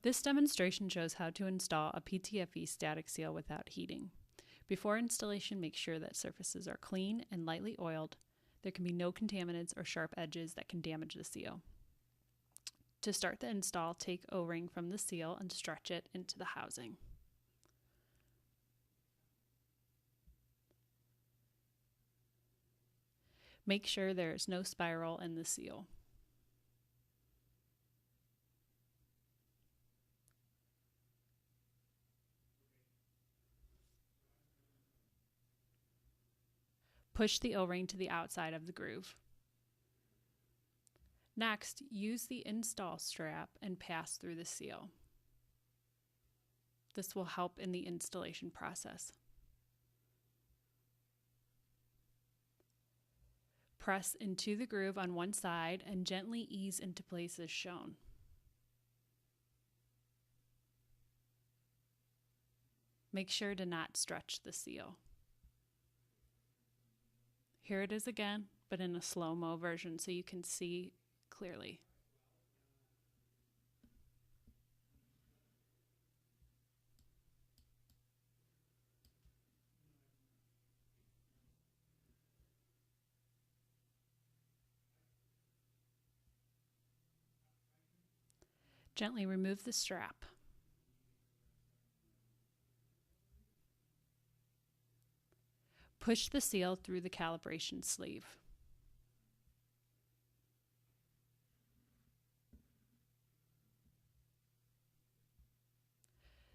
This demonstration shows how to install a PTFE static seal without heating. Before installation, make sure that surfaces are clean and lightly oiled. There can be no contaminants or sharp edges that can damage the seal. To start the install, take O-ring from the seal and stretch it into the housing. Make sure there is no spiral in the seal. Push the O-ring to the outside of the groove. Next, use the install strap and pass through the seal. This will help in the installation process. Press into the groove on one side and gently ease into place as shown. Make sure to not stretch the seal. Here it is again, but in a slow-mo version so you can see clearly. Gently remove the strap. Push the seal through the calibration sleeve.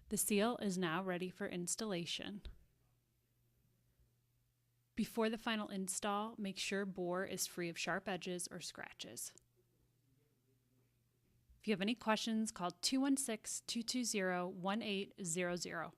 The seal is now ready for installation. Before the final install, make sure bore is free of sharp edges or scratches. If you have any questions, call 216-220-1800.